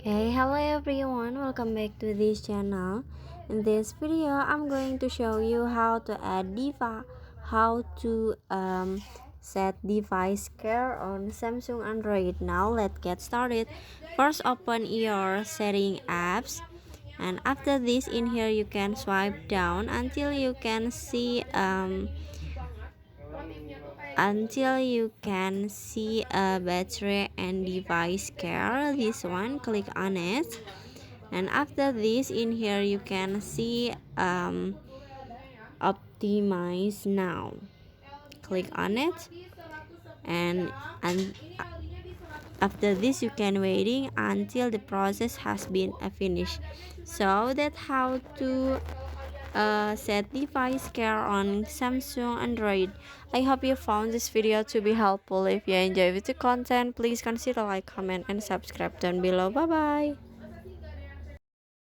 Hey, hello everyone, welcome back to this channel. In this video I'm going to show you how to set device care on Samsung Android. Now let's get started. First, open your setting apps, and after this, in here you can swipe down until you can see a battery and device care. This one, click on it, and after this, in here you can see optimize now. Click on it, and after this you can waiting until the process has been finished. So that's how to set device care on Samsung Android. I hope you found this video to be helpful. If you enjoy the content, please consider like, comment, and subscribe down below. Bye bye.